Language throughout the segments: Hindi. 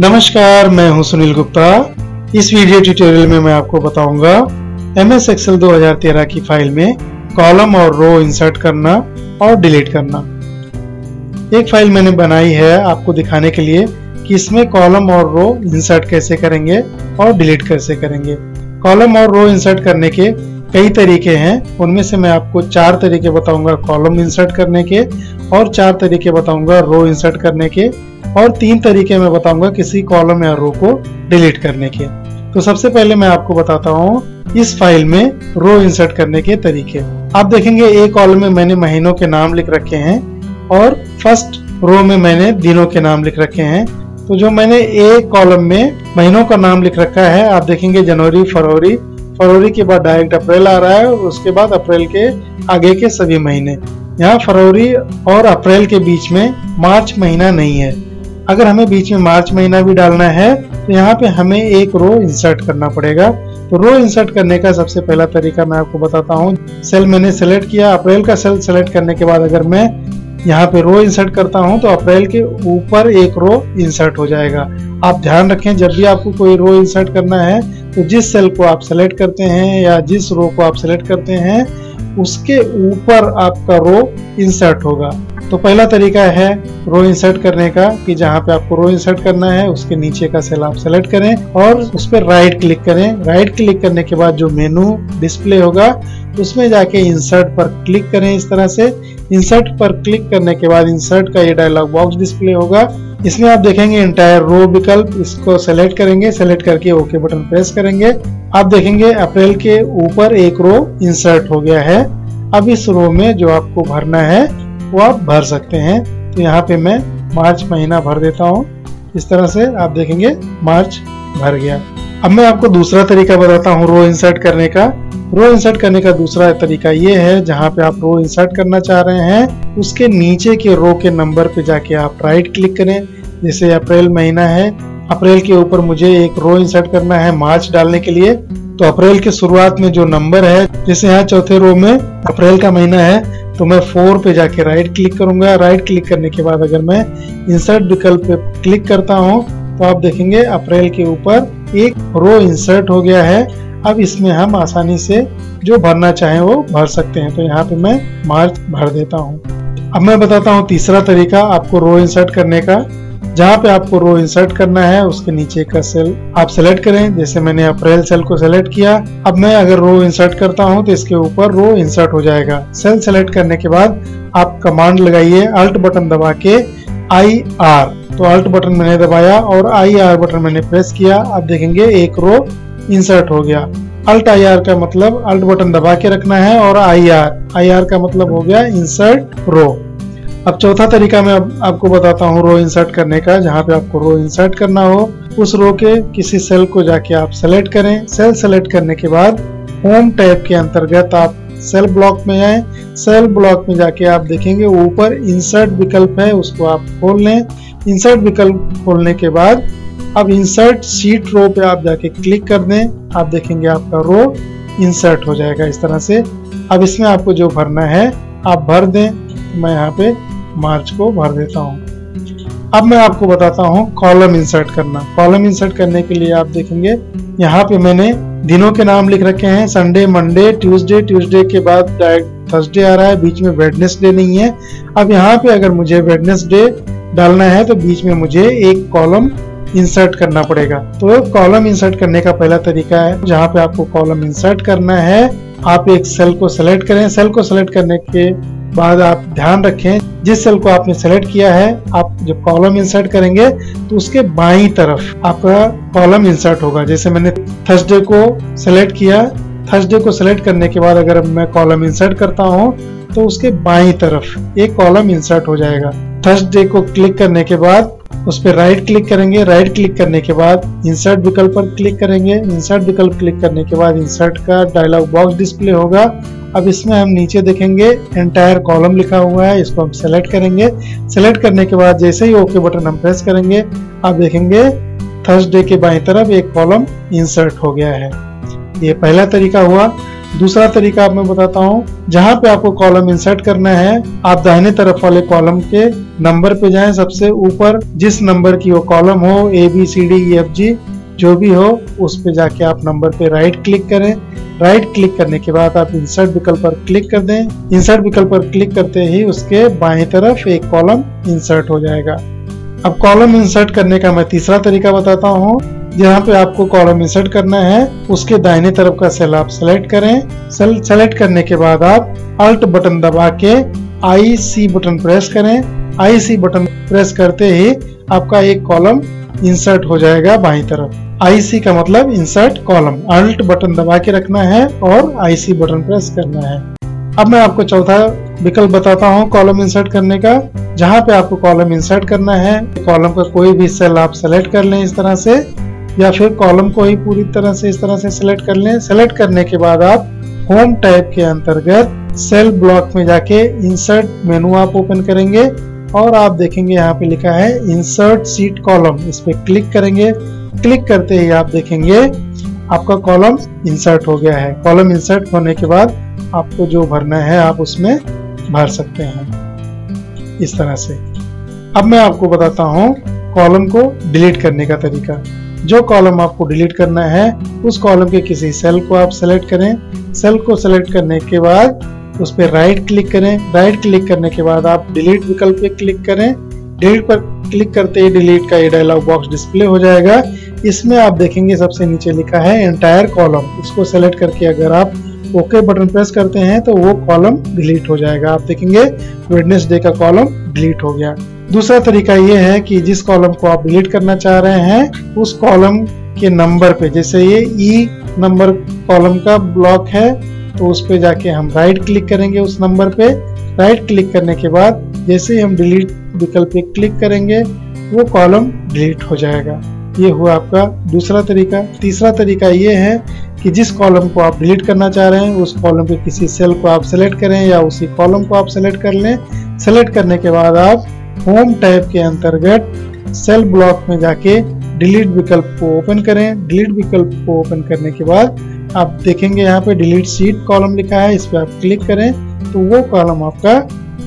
नमस्कार, मैं हूं सुनील गुप्ता। इस वीडियो ट्यूटोरियल में मैं आपको बताऊंगा MS एक्सेल 2013 की फाइल में कॉलम और रो इंसर्ट करना और डिलीट करना। एक फाइल मैंने बनाई है आपको दिखाने के लिए कि इसमें कॉलम और रो इंसर्ट कैसे करेंगे और डिलीट कैसे करेंगे। कॉलम और रो इंसर्ट करने के कई तरीके हैं, उनमें से मैं आपको 4 तरीके बताऊंगा कॉलम इंसर्ट करने के, और 4 तरीके बताऊंगा रो इंसर्ट करने के, और 3 तरीके मैं बताऊंगा किसी कॉलम या रो को डिलीट करने के। तो सबसे पहले मैं आपको बताता हूँ इस फाइल में रो इंसर्ट करने के तरीके। आप देखेंगे एक कॉलम में मैंने महीनों के नाम लिख रखे हैं और फर्स्ट रो में मैंने दिनों के नाम लिख रखे हैं। तो जो मैंने एक कॉलम में महीनों का नाम लिख रखा है, आप देखेंगे जनवरी, फरवरी, फरवरी के बाद डायरेक्ट अप्रैल आ रहा है और उसके बाद अप्रैल के आगे के सभी महीने। यहाँ फरवरी और अप्रैल के बीच में मार्च महीना नहीं है। अगर हमें बीच में मार्च महीना भी डालना है तो यहाँ पे हमें एक रो इंसर्ट करना पड़ेगा। तो रो इंसर्ट करने का सबसे पहला तरीका मैं आपको बताता हूँ। सेल मैंने सेलेक्ट किया, अप्रैल का सेल सेलेक्ट करने के बाद अगर मैं यहाँ पे रो इंसर्ट करता हूँ तो अप्रैल के ऊपर एक रो इंसर्ट हो जाएगा। आप ध्यान रखें, जब भी आपको कोई रो इंसर्ट करना है तो जिस सेल को आप सेलेक्ट करते हैं या जिस रो को आप सेलेक्ट करते हैं उसके ऊपर आपका रो इंसर्ट होगा। तो पहला तरीका है रो इंसर्ट करने का कि जहाँ पे आपको रो इंसर्ट करना है उसके नीचे का सेल आप सेलेक्ट करें और उस पर राइट क्लिक करें। राइट क्लिक करने के बाद जो मेनू डिस्प्ले होगा उसमें जाके इंसर्ट पर क्लिक करें। इस तरह से इंसर्ट पर क्लिक करने के बाद इंसर्ट का ये डायलॉग बॉक्स डिस्प्ले होगा। इसमें आप देखेंगे एंटायर रो विकल्प, इसको सेलेक्ट करेंगे, सेलेक्ट करके ओके बटन प्रेस करेंगे। आप देखेंगे अप्रैल के ऊपर एक रो इंसर्ट हो गया है। अब इस रो में जो आपको भरना है वो आप भर सकते हैं। तो यहाँ पे मैं मार्च महीना भर देता हूँ। इस तरह से आप देखेंगे मार्च भर गया। अब मैं आपको दूसरा तरीका बताता हूँ रो इंसर्ट करने का। रो इंसर्ट करने का दूसरा तरीका ये है, जहाँ पे आप रो इंसर्ट करना चाह रहे हैं उसके नीचे के रो के नंबर पे जाके आप राइट क्लिक करें। जैसे अप्रैल महीना है, अप्रैल के ऊपर मुझे एक रो इंसर्ट करना है मार्च डालने के लिए। तो अप्रैल के शुरुआत में जो नंबर है, जैसे यहाँ चौथे रो में अप्रैल का महीना है तो मैं 4 पे जाके राइट क्लिक करूंगा। राइट क्लिक करने के बाद अगर मैं इंसर्ट विकल्प पे क्लिक करता हूँ तो आप देखेंगे अप्रैल के ऊपर एक रो इंसर्ट हो गया है। अब इसमें हम आसानी से जो भरना चाहें वो भर सकते हैं। तो यहाँ पे मैं मार्च भर देता हूँ। अब मैं बताता हूँ तीसरा तरीका आपको रो इंसर्ट करने का। जहाँ पे आपको रो इंसर्ट करना है उसके नीचे का सेल आप सेलेक्ट करें। जैसे मैंने अप्रैल सेल को सेलेक्ट किया, अब मैं अगर रो इंसर्ट करता हूँ तो इसके ऊपर रो इंसर्ट हो जाएगा। सेल सेलेक्ट करने के बाद आप कमांड लगाइए अल्ट बटन दबा के IR। तो अल्ट बटन मैंने दबाया और IR बटन मैंने प्रेस किया। आप देखेंगे एक रो इंसर्ट हो गया। अल्ट IR का मतलब अल्ट बटन दबा के रखना है और IR का मतलब हो गया इंसर्ट रो। अब चौथा तरीका मैं आपको बताता हूँ रो इंसर्ट करने का। जहाँ पे आपको रो इंसर्ट करना हो उस रो के किसी सेल को जाके आप सेलेक्ट करें। सेल सेलेक्ट करने के बाद होम टैब के अंतर्गत आप सेल ब्लॉक में आए। सेल ब्लॉक में जाके आप देखेंगे ऊपर इंसर्ट विकल्प है, उसको आप खोल लें। इंसर्ट विकल्प खोलने के बाद अब इंसर्ट शीट रो पे आप जाके क्लिक कर दें। आप देखेंगे आपका रो इंसर्ट हो जाएगा इस तरह से। अब इसमें आपको जो भरना है आप भर दें। मैं यहाँ पे मार्च को भर देता हूँ। अब मैं आपको बताता हूँ कॉलम इंसर्ट करना। कॉलम इंसर्ट करने के लिए आप देखेंगे यहाँ पे मैंने दिनों के नाम लिख रखे हैं, संडे, मंडे, ट्यूसडे, ट्यूसडे के बाद डायरेक्ट थर्सडे आ रहा है, बीच में वेडनेसडे नहीं है। अब यहाँ पे अगर मुझे वेडनेसडे डालना है तो बीच में मुझे एक कॉलम इंसर्ट करना पड़ेगा। तो कॉलम इंसर्ट करने का पहला तरीका है, जहाँ पे आपको कॉलम इंसर्ट करना है आप एक सेल को सेलेक्ट करें। सेल को सेलेक्ट करने के बाद आप ध्यान रखें जिस सेल को आपने सेलेक्ट किया है, आप जब कॉलम इंसर्ट करेंगे तो उसके बाईं तरफ आपका कॉलम इंसर्ट होगा। जैसे मैंने थर्सडे को सेलेक्ट किया, थर्सडे को सेलेक्ट करने के बाद अगर मैं कॉलम इंसर्ट करता हूं तो उसके बाईं तरफ एक कॉलम इंसर्ट हो जाएगा। थर्सडे को क्लिक करने के बाद उस पर राइट क्लिक करेंगे। राइट क्लिक करने के बाद इंसर्ट विकल्प पर क्लिक करेंगे। इंसर्ट विकल्प क्लिक करने के बाद इंसर्ट का डायलॉग बॉक्स डिस्प्ले होगा। अब इसमें हम नीचे देखेंगे एंटायर कॉलम लिखा हुआ है, इसको हम सेलेक्ट करेंगे। सेलेक्ट करने के बाद जैसे ही ओके बटन हम प्रेस करेंगे आप देखेंगे थर्सडे के बाईं तरफ एक कॉलम इंसर्ट हो गया है। ये पहला तरीका हुआ। दूसरा तरीका अब मैं बताता हूँ। जहाँ पे आपको कॉलम इंसर्ट करना है, आप दाहिने तरफ वाले कॉलम के नंबर पे जाएं, सबसे ऊपर जिस नंबर की वो कॉलम हो, ABCDEFG जो भी हो, उस पे जाके आप नंबर पे राइट क्लिक करें। राइट क्लिक करने के बाद आप इंसर्ट विकल्प पर क्लिक कर दें। इंसर्ट विकल्प पर क्लिक करते ही उसके बाएं तरफ एक कॉलम इंसर्ट हो जाएगा। अब कॉलम इंसर्ट करने का मैं तीसरा तरीका बताता हूँ। जहाँ पे आपको कॉलम इंसर्ट करना है, उसके दाहिने तरफ का सेल आप सेलेक्ट करें। सेल सेलेक्ट करने के बाद आप अल्ट बटन दबा के IC बटन प्रेस करें। IC बटन प्रेस करते ही आपका एक कॉलम इंसर्ट हो जाएगा बाईं तरफ। IC का मतलब इंसर्ट कॉलम। अल्ट बटन दबा के रखना है और IC बटन प्रेस करना है। अब मैं आपको चौथा विकल्प बताता हूँ कॉलम इंसर्ट करने का। जहाँ पे आपको कॉलम इंसर्ट करना है, कॉलम का कोई भी सेल आप सेलेक्ट कर लें इस तरह से, या फिर कॉलम को ही पूरी तरह से इस तरह से सिलेक्ट कर लें। सेलेक्ट करने के बाद आप होम टैब के अंतर्गत सेल ब्लॉक में जाके इंसर्ट मेनू आप ओपन करेंगे और आप देखेंगे यहाँ पे लिखा है इंसर्ट सीट कॉलम। इस पे क्लिक करेंगे। क्लिक करते ही आप देखेंगे आपका कॉलम इंसर्ट हो गया है। कॉलम इंसर्ट होने के बाद आपको जो भरना है आप उसमें भर सकते हैं इस तरह से। अब मैं आपको बताता हूँ कॉलम को डिलीट करने का तरीका। जो कॉलम आपको डिलीट करना है, उस कॉलम के किसी सेल को आप सेलेक्ट करें। सेल को सेलेक्ट करने के बाद उस पर राइट क्लिक करें। राइट क्लिक करने के बाद आप डिलीट विकल्प पे क्लिक करें। डिलीट पर क्लिक करते ही डिलीट का ये डायलॉग बॉक्स डिस्प्ले हो जाएगा। इसमें आप देखेंगे सबसे नीचे लिखा है एंटायर कॉलम। इसको सेलेक्ट करके अगर आप ओके बटन प्रेस करते हैं तो वो कॉलम डिलीट हो जाएगा। आप देखेंगे वेडनेसडे का कॉलम डिलीट हो गया। दूसरा तरीका ये है कि जिस कॉलम को आप डिलीट करना चाह रहे हैं, उस कॉलम के नंबर पे, जैसे ये E नंबर कॉलम का ब्लॉक है, तो उस पे जाके हम राइट क्लिक करेंगे उस नंबर पे। राइट क्लिक करने के बाद जैसे ही हम डिलीट विकल्प पे क्लिक करेंगे, वो कॉलम डिलीट हो जाएगा। ये हुआ आपका दूसरा तरीका। तीसरा तरीका ये है कि जिस कॉलम को आप डिलीट करना चाह रहे हैं, उस कॉलम के किसी सेल को आप सेलेक्ट करें या उसी कॉलम को आप सेलेक्ट कर लें। सेलेक्ट करने के बाद आप होम टैब के अंतर्गत सेल ब्लॉक में जाके डिलीट विकल्प को ओपन करें। डिलीट विकल्प को ओपन करने के बाद आप देखेंगे यहाँ पे डिलीट सीट कॉलम लिखा है। इस पर आप क्लिक करें तो वो कॉलम आपका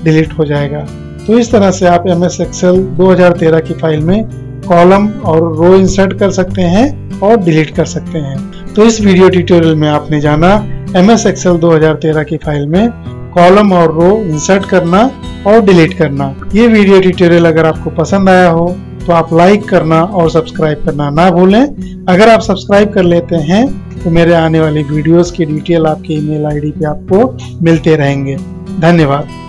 डिलीट हो जाएगा। तो इस तरह से आप MS Excel 2013 की फाइल में कॉलम और रो इंसर्ट कर सकते हैं और डिलीट कर सकते हैं। तो इस वीडियो ट्यूटोरियल में आपने जाना MS Excel 2013 की फाइल में कॉलम और रो इंसर्ट करना और डिलीट करना। ये वीडियो ट्यूटोरियल अगर आपको पसंद आया हो तो आप लाइक करना और सब्सक्राइब करना ना भूलें। अगर आप सब्सक्राइब कर लेते हैं तो मेरे आने वाली वीडियोस की डिटेल आपके ईमेल ID पे आपको मिलते रहेंगे। धन्यवाद।